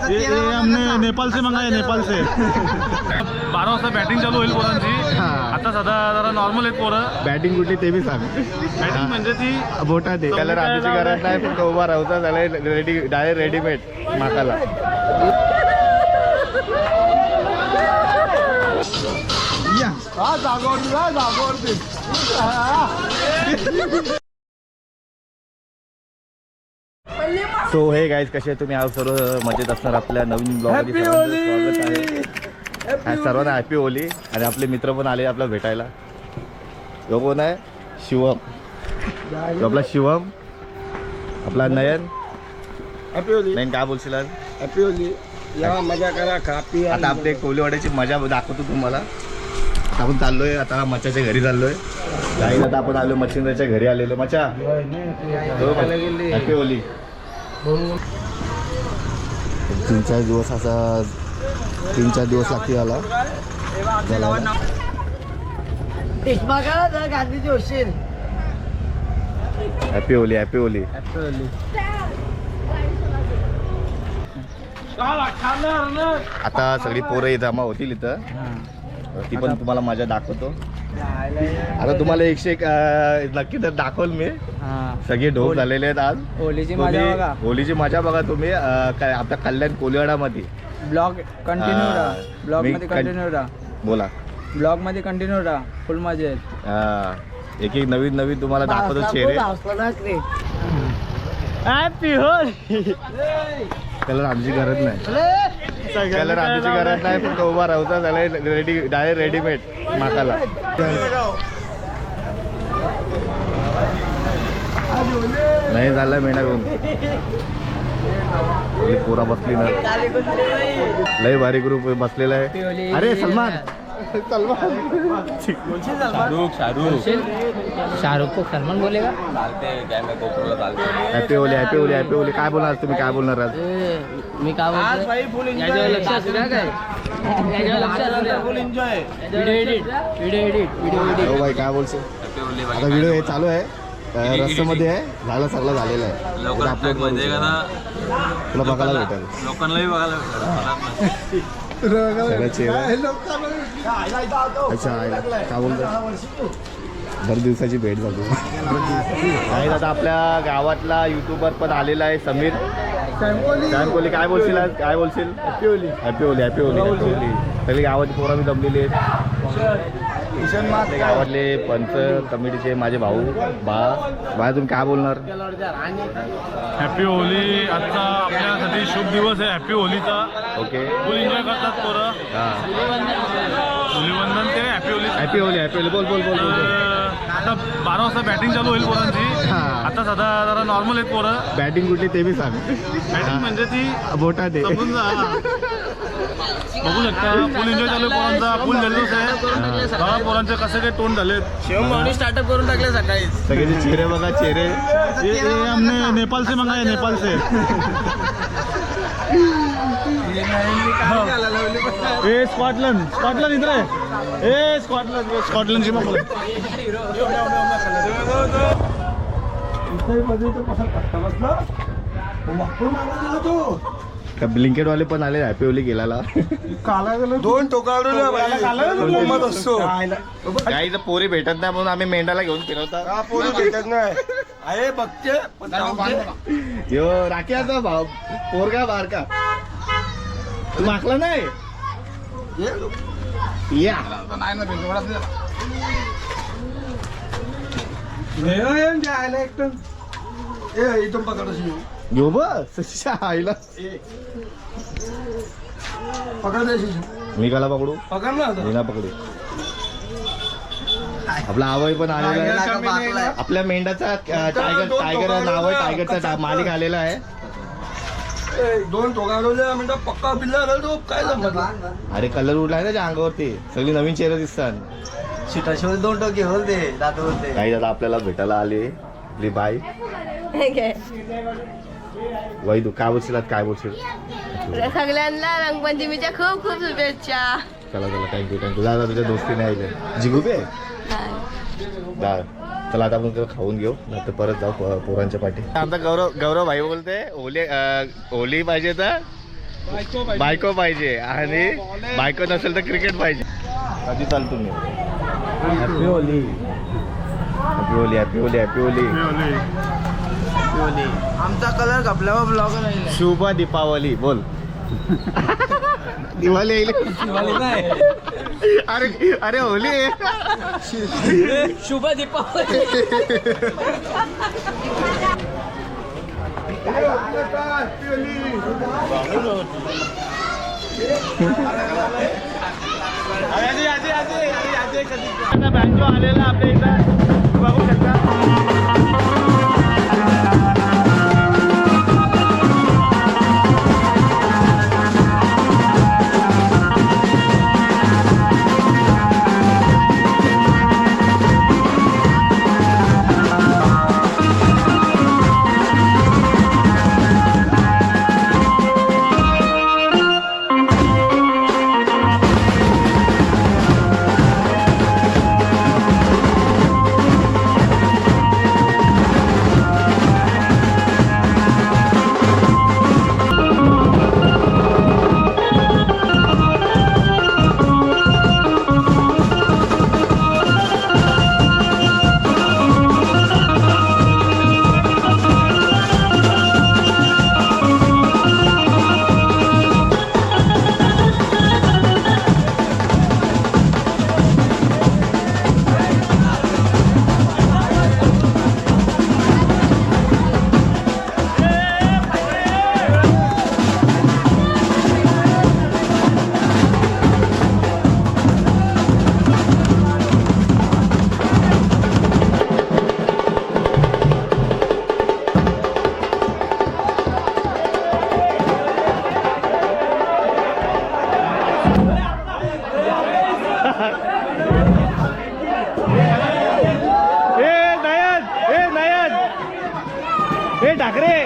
हमने नेपाल से मंगाया, नेपाल से. 12 वाजता बॅटिंग चालू होईल पोरांची. आता सध्या जरा नॉर्मल आहेत पोरं. बॅटिंग कुठली ते बी सांग. बॅटिंग म्हणजे ती बोटा दे त्याला रात्रीची गरज नाही, फक्त उभा राहता त्याला रेडी डायरेक्ट रेडीमेड माकाला. सो हे गाईज, कसे तुम्ही आज सर्व मजेत असणार. आपल्या नवीन ब्लॉगमध्ये स्वागत आहे. सर्वांना हॅपी होली. आणि आपले मित्र पण आले आपल्याला भेटायला. तो कोण आहे? शिवम. तो आपला शिवम, आपला नयन. Happy Holy. नयन काय बोलशील आज? Happy Holy. या मजा करा, खा पी. आता आपले कोलीवाड्याची मजा दाखवतो तुम्हाला. आपण चाललोय आता मच्छाच्या घरी चाललोय. काही आता आपण आलो मच्छिंद्राच्या घरी आलेलो. मच्छा हॅपी होली. 3-4 दिवस असा 3-4 दिवस लागतील याला. गांधीजी होशील. Happy Holy, happy Holy. आता सगळी पोरं जमा होतील इथं. ती पण तुम्हाला मजा दाखवतो. आता तुम्हाला 101 नक्की तर दाखवल मी. सगळे ढोक झालेले आहेत आज. होलीची मजा बघा. होलीची मजा बघा तुम्ही. काय आपल्या कल्याण कोलीवाडामध्ये ब्लॉग कंटिन्यू राहा. ब्लॉग मध्ये कंटिन्यू राहा. बोला. ब्लॉग मध्ये कंटिन्यू राहा. फुल मजा येईल. एक एक नवीन नवीन तुम्हाला दाखवतो चेहरे. Happy Holy. कलर आमची गरज नाही. कलर आमची गरज नाही, फक्त उभा राहता त्याला रेडी डायरेक्ट रेडीमेड माकाला. नाही झालं मेहनत करून. पोरा बसली ना, लय भारी ग्रुप बसलेला आहे. अरे सलमान, शाहरुख को सलमान बोलेगा. Happy Holy, happy Holy, happy Holy. काय बोलणार तुम्ही? काय बोलणार आज? मी काय बोलतो, लक्ष असू द्या. काय हो भाई, काय बोलतो? आता व्हिडिओ हे चालू आहे, रस्त्यामध्ये आहे. झालं सगळं झालेलं आहे. तुला बघायला भेटेल. लोकांनाही बघायला सगळं चेहरा. अच्छा, काय बोलतो? दर दिवसाची भेट झाली. काही आता आपल्या गावातला युट्यूबर पण आलेला आहे, समीर कोहली. काय बोलशील आज? काय बोलशील? Happy Holy, happy Holy, happy Holy, happy Holy. सगळी गावाची पोरं मी जमलेली आहेत. गावातले पंच कमिटीचे माझे भाऊ बा तुम्ही काय बोलणार? Happy Holy. आजचा आपल्यासाठी शुभ दिवस आहे हॅपी होलीचा. ओके, फुल एन्जॉय करतात पोरं. होलीवंदन ते happy Holy. Happy Holy, happy Holy. बोल बोल बोल बोल. आता 12 वाजता बॅटिंग चालू होईल पोरांची. आता सध्या जरा नॉर्मल आहेत पोरं. बॅटिंग कुठली ते बी सांग. बॅटिंग म्हणजे ती बोटा दे. बघू शकता, फुल एन्जॉय चालू आहे पोरांचा. फुल जल्लोष आहे. बघा पोरांचे कसे काही तोंड झालेत. शिवम स्टार्टअप करून टाकले सकाळी. सगळ्याचे चेहरे बघा, चेहरे. ये हमने नेपाल से मंगाया, नेपाल से. ए स्कॉटलंड, स्कॉटलंड इधर आहे. ए स्कॉटलंड, स्कॉटलंडची मग ब्लिंकेट वाले पण आले हॅपी होली गेला. दोन काही तर पोरी भेटत नाही म्हणून आम्ही मेंढाला घेऊन फिरवतात. पोरी भेटत नाही आहे बघते. यो राख्याचा भाव पोरगा बारका. तू मागला नाही या. इथून पकड घेऊ बस आईला. पकड. मी काला पकडू? पकड ना, मी ना पकडू. आपला आवय पण आलेला आहे. आपल्या मेंढाचा टायगर नाव आहे. टायगरचा मालिक आलेला आहे. दोन टोकाडवले म्हणजे पक्का बिल्ला तो काय जमत. अरे कलर उडलाय ना त्या अंगावरती. सगळी नवीन चेहरे दिसतात. शिटाशिवाय 2 टोके होते दात होते. काही दादा आपल्याला भेटायला आली आपली बाई. वै तू काय बोलशील? काय बोलशील? सगळ्यांना रंगपंचमीच्या खूप खूप शुभेच्छा. चला चला, थँक्यू थँक्यू. दादा तुझ्या दोस्ती नाही जिगुबे दा. चला आता आपण खाऊन घेऊ, नंतर परत जाऊ पोरांच्या पाठी. आमचा गौरव भाई बोलते होली पाहिजे तर बायको पाहिजे आणि बायको नसेल तर क्रिकेट पाहिजे. कधी चाल तुम्ही happy Holy happy Holy happy Holy happy Holy. आमचा कलर कपल्यावर ब्लॉग राहील. शुभ दीपावली बोल. दिवाळी येईल. अरे अरे होली आहे. शुभ दीपावली. बँजो आलेला आपल्या इथं बघू शकता. ठाकरे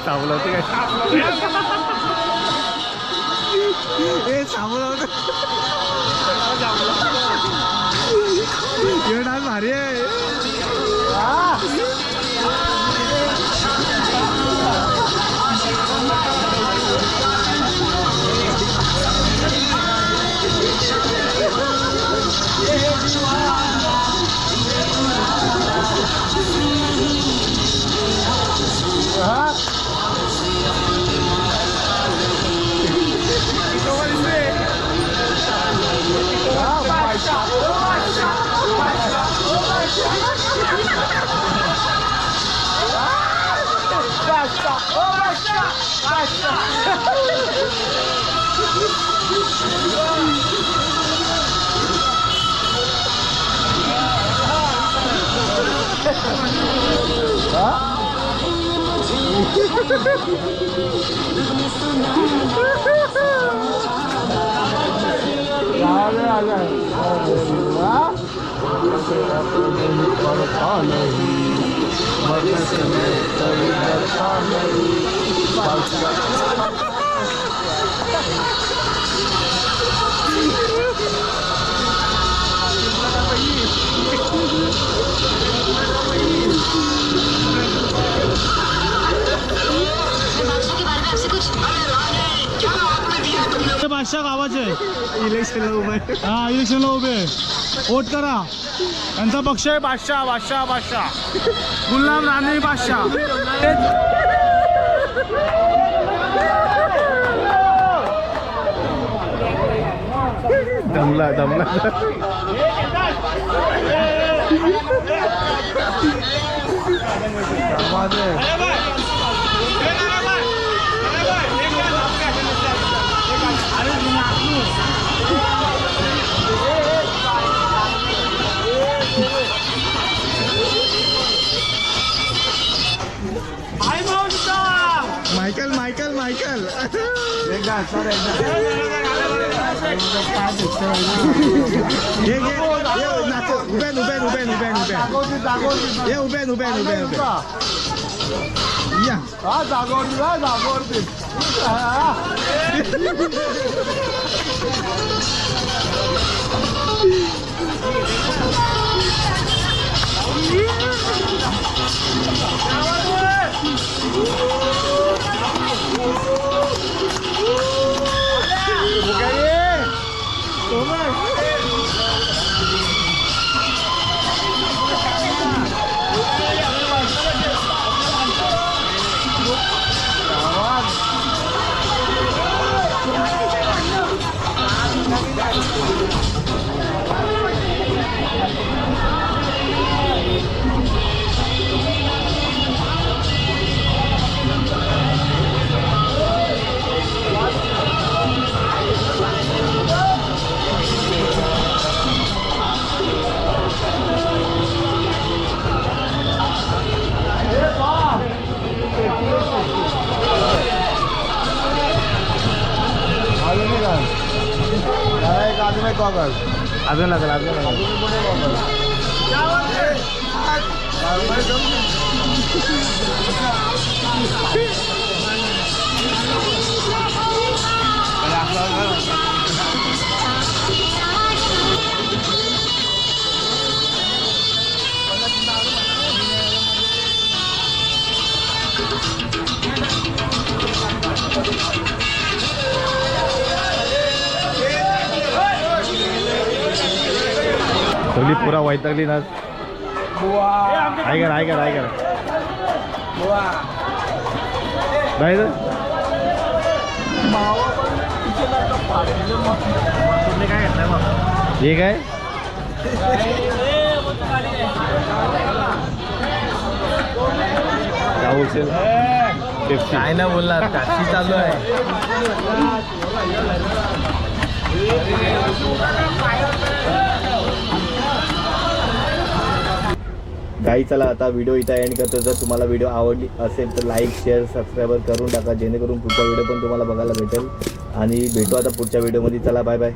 सावलवते काय ए सावलवते ये डान्स भारी आहे. बादशाह गावाचे इलेक्शनला उभे. हा इलेक्शनला उभे वोट करा. त्यांचा पक्ष आहे बादशाह बादशाह बादशाह गुलाम राणी बादशाह. दमला दमला अजून लागेल सगळी पुरा वैतागली ना. ऐका नाही हे काय काय ना बोलणार टॅक्सी चालू आहे. गाई चला आता व्हिडिओ इथं एंड करतो. जर तुम्हाला व्हिडिओ आवडली असेल तर लाईक शेअर सबस्क्राईबर करून टाका जेणेकरून पुढचा व्हिडिओ पण तुम्हाला बघायला भेटेल. आणि भेटू आता पुढच्या व्हिडिओमध्ये. चला बाय बाय.